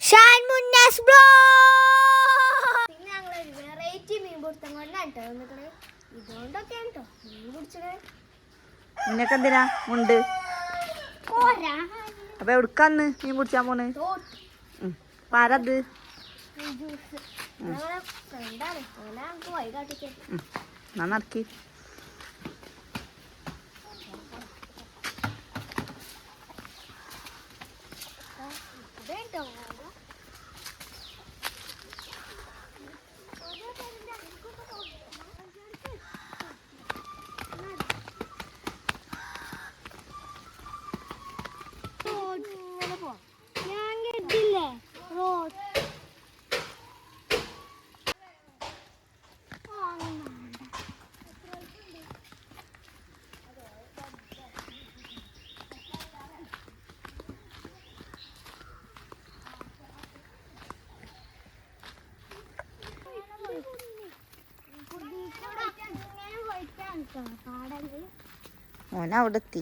Shaan Munnas bro. പിന്നെ ഞങ്ങളൊരു variety മീൻ പിടുത്തം കൊണ്ടാണ് കേട്ടോ വന്നിട്ട്. ഇതുകൊണ്ടൊക്കെയാണ് കേട്ടോ മീൻ പിടിച്ചത്. നിനക്ക് എന്തിനാ ഉണ്ട്? അപ്പൊ എവിടുക്കാന്ന് മീൻ പിടിച്ചാൻ പോണ്? പാരത് നടക്കി. മോന അവിടെ എത്തി.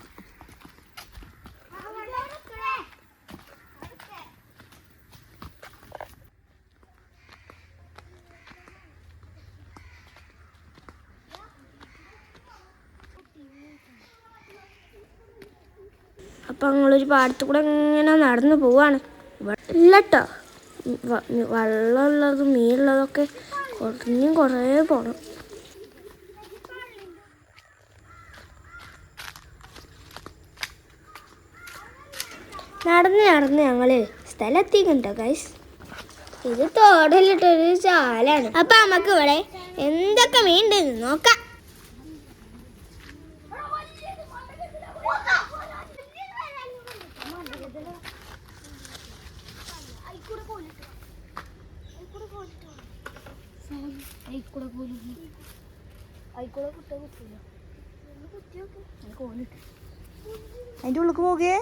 അപ്പം ഞങ്ങളൊരു പാടത്ത് കൂടെ ഇങ്ങനെ നടന്നു പോവാണ്. ഇല്ലട്ടോ വെള്ളമുള്ളതും മീനുള്ളതൊക്കെ കുറേ പോകണം. നടന്ന് ഞങ്ങള് സ്ഥലത്തിക്കണ്ടോ ഗൈസ്. ഇത് തോടലിട്ടൊരു ചാലാണ്. അപ്പൊ നമുക്ക് ഇവിടെ എന്തൊക്കെ മീൻ ഉണ്ടെന്ന് നോക്കാം. അതിന്റെ ഉള്ളിക്ക് പോകേ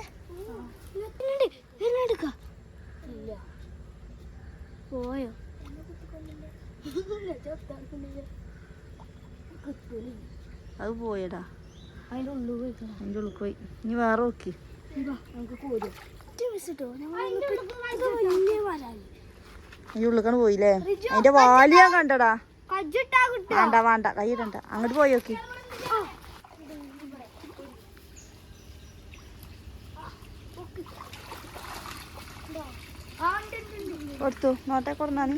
പോയോ? അത് പോയടാ. അതിന്റെ ഉള്ളിൽ പോയി. ഇനി വേറെ നോക്കി. അതിന്റെ ഉള്ളിക്കാണ് പോയില്ലേ? അതിന്റെ വാല് ഞാൻ കണ്ടടാ. വേണ്ട വേണ്ട കൈയിടണ്ട. അങ്ങോട്ട് പോയി നോക്കി. കൊടുത്തു നോട്ടെ കൊടുന്നാണ്.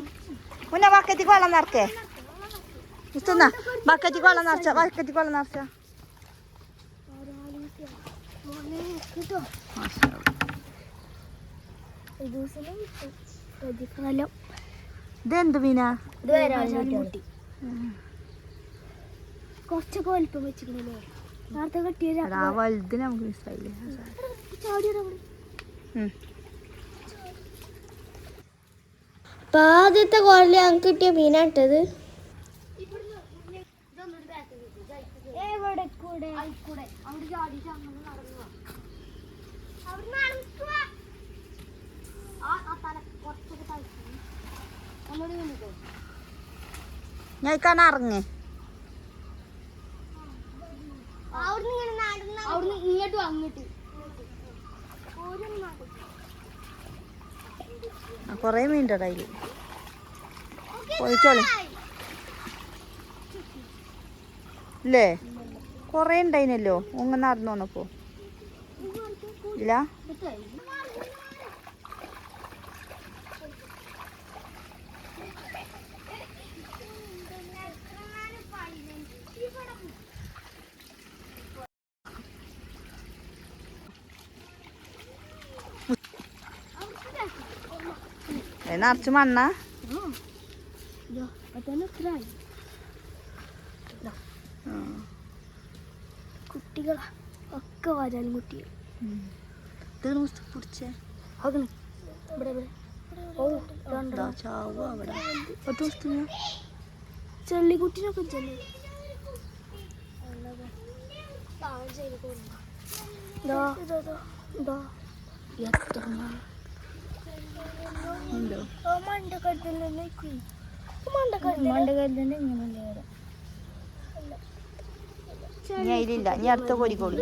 മുന്നേ ബക്കറ്റിക്ക് വെള്ളം നിറക്കേ. ഇഷ്ടന്ന ബക്കറ്റിക്ക് വെള്ളം നിറച്ച. ബക്കറ്റിക്ക് വെള്ളം നിറച്ച. ഇതെന്ത് മീനാ? കുറച്ചൊക്കെ വലിപ്പം വെച്ചിട്ടുണ്ടല്ലേ. വലുതിന് നമുക്ക് മിസ്സായില്ലേ? ആദ്യത്തെ കോളിൽ ഞങ്ങൾക്ക് കിട്ടിയ മീനാട്ടത്. ഞാൻ ഇറങ്ങേ. ഇങ്ങോട്ടും അങ്ങോട്ട് കൊറേ മീൻ്റെ അതില് പൊളിച്ചോളി ഇല്ലേ? കൊറേ ഉണ്ടായിനല്ലോ ഒങ്ങനെ നടന്നു വന്നപ്പോ. ഇല്ല നിറച്ച് മണ്ണ. കുട്ടികളാ ഒക്കെ വരാൻ കുട്ടികൾ. പിടിച്ചേ ചെള്ളിക്കുട്ടിനൊക്കെ ഇല്ല. ഇനി അടുത്ത കോരിക്കോളി.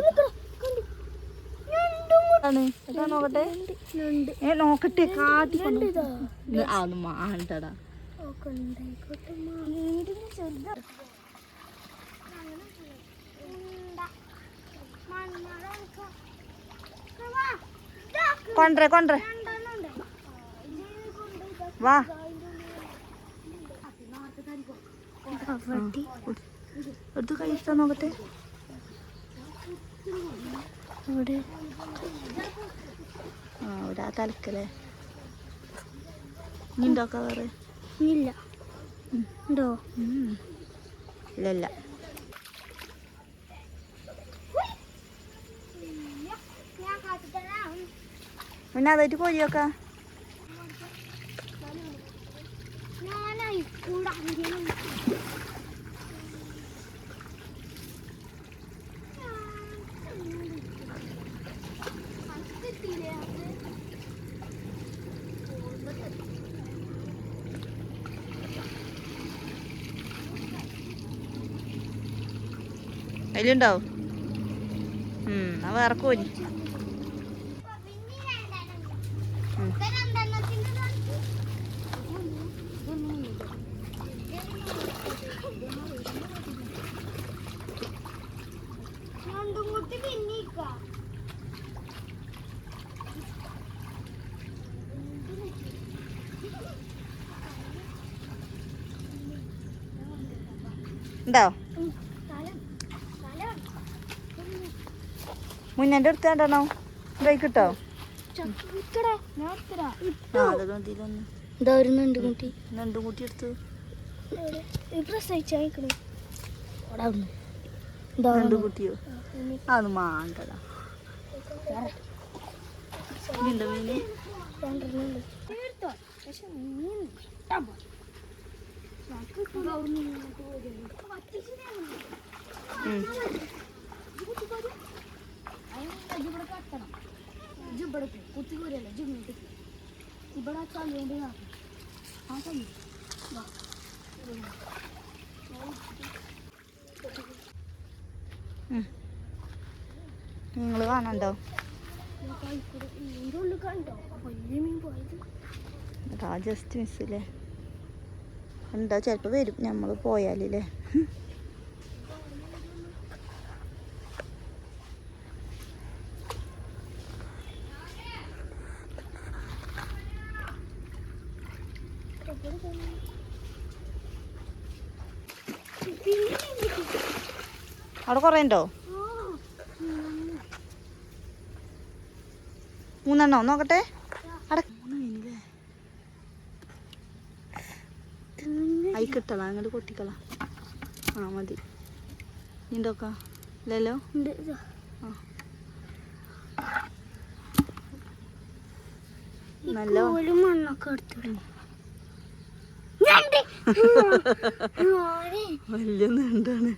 നോക്കട്ടെ നോക്കട്ടെ കാട്ടി അതൊന്നും മാണ്ടടാ കൊണ്ടേ കൊണ്ടേ വാ എടുത്ത് കഴിച്ചാ നോക്കട്ടെ ഇവിടെ ഇവിടെ ആ തലക്കല്ലേ നീ ഉണ്ടാക്കാ വേറെ ഇല്ല ഉണ്ടോ ഇല്ല ഇല്ല പിന്നെ അതായിട്ട് കോരിയൊക്കെ അതിലുണ്ടാവും ആ വേറെ കോരി ഉണ്ടോ മുന്നേൻ്റെ അടുത്ത് കണ്ടോ ഇതായി കിട്ടോ രണ്ടും കൂട്ടി എടുത്തു രണ്ടു കുട്ടിയോ അത് മാണ്ടടാ ഉണ്ടോ മീന് നിങ്ങൾ കാണണ്ടോ ജസ്റ്റ് മിസ്സില്ലേ ഉണ്ടോ ചിലപ്പോൾ വരും നമ്മൾ പോയാലേ അവിടെ കുറേ ഉണ്ടോ മൂന്നെണ്ണോ നോക്കട്ടെ അയി കിട്ടളാ അങ്ങോട്ട് കൊട്ടിക്കളാ ആ മതി നീണ്ടോക്കാ ഇല്ലല്ലോ നല്ല മണ്ണൊക്കെ എടുത്തു വലിയ നീണ്ടാണ്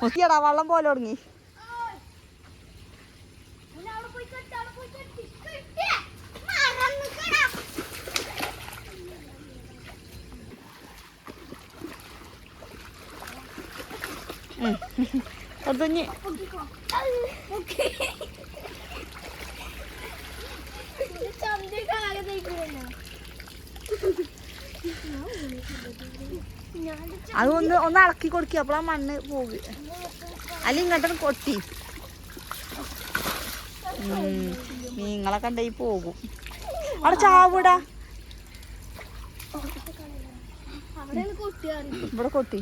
ഒത്തിയടാ വള്ളം പോലെ തുടങ്ങി അടുത്തഞ്ഞ് അത് ഒന്ന് ഇളക്കി കൊടുക്കുക അപ്പോൾ ആ മണ്ണ് പോകുക അല്ല ഇങ്ങോട്ടൊന്ന് കൊട്ടി മീങ്ങളെ കണ്ടേ പോകും. അവിടെ ചാവൂടാ. ഇവിടെ കൊട്ടി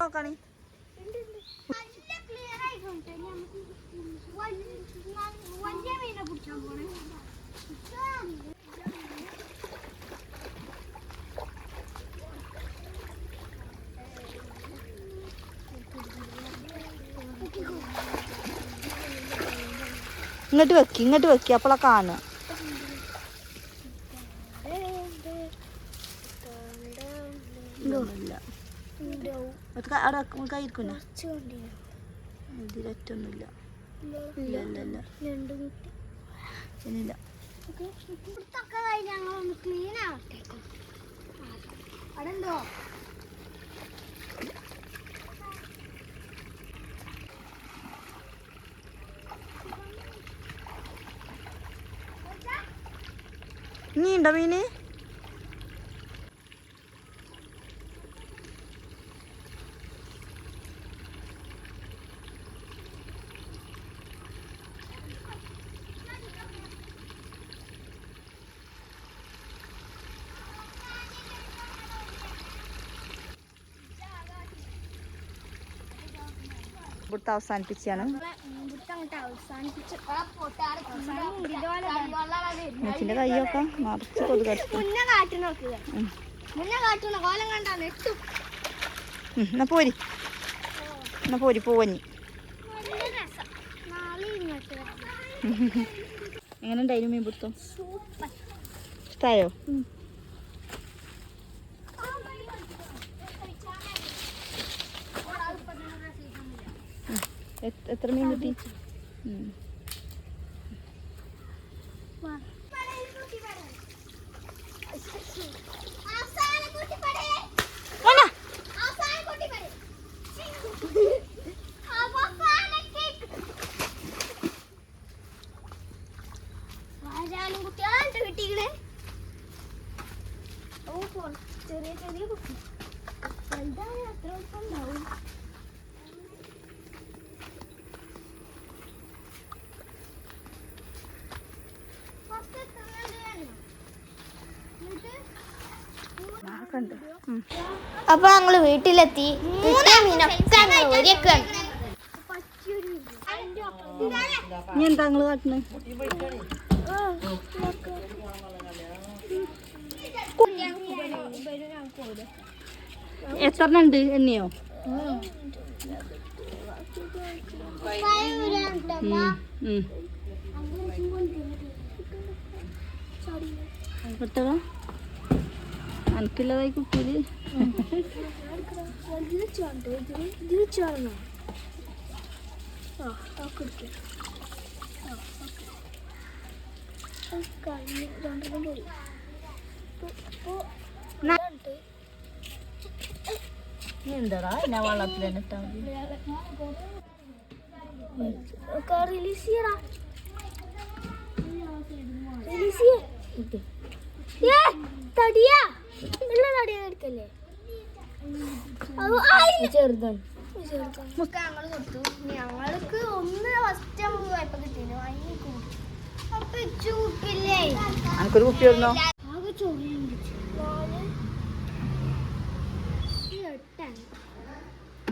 നോക്കണി. ഇങ്ങോട്ട് വെക്കി അപ്പോളാ കാണുക. അവിടെ കയ്യിരിക്കുന്ന ഇതിലൊറ്റൊന്നുമില്ല. ഇല്ല ഇല്ല ഇല്ല ഇല്ല. നീ ഉണ്ടോ മീന്? ഇവിടുത്തെ അവസാനിപ്പിച്ചാണ്. അച്ഛൻ്റെ കൈയൊക്കെ നിറച്ച് കൊതുകടിച്ചു. എന്നാ പോരി പോവഞ്ഞി. എങ്ങനെ ഉണ്ടായിരുന്നു മീൻ പിടുത്തം? ഇഷ്ടായോ? എത്ര മീൻ കിട്ടി? ചെറിയ ചെറിയ കുട്ടി വലുതായ അത്ര ഉണ്ടാവും. അപ്പൊ ഞങ്ങള് വീട്ടിലെത്തി. നീ എന്താ നിങ്ങള് കാട്ടുന്നത്? എത്ര ഉണ്ട് എന്നെയോ? എടുത്തോ അനക്കില്ലതായി കുപ്പിയില്. എന്താടാ ഞാൻ വള്ളത്തിൽ തന്നെ ഇട്ടാ മതി. റിലീസ് ചെയ്യടാ. റിലീസ് ചെയ്യ. തടിയാ ഉള്ള തടിയാ എടുക്കല്ലേ. ചെറുതാണ്. ഞങ്ങള് കൊടുത്തു. ഞങ്ങൾക്ക് ഒന്ന് ഫസ്റ്റ് നമുക്ക് വായ്പ കിട്ടിയില്ല. അപ്പൊ ചൂട്ടില്ലേ എനിക്കൊരു കുപ്പി വരുന്നോ? ആകെ ചോറിയുണ്ട്.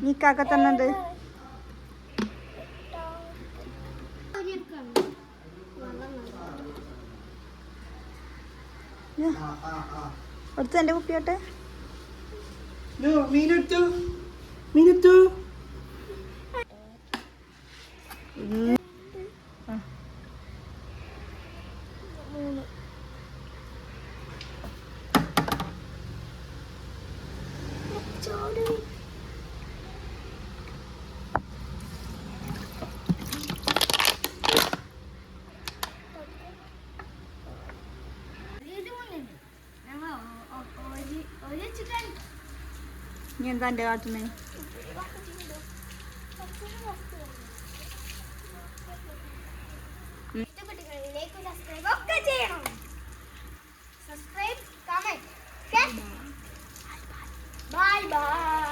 നീ കാക്ക തന്നെ ഉണ്ട്. അടുത്ത് എന്റെ കുപ്പിയോട്ടെ. മീനെടുത്തു നീ എന്താ എന്റെ കാട്ടുന്നേ? Subscribe, comment, bye bye.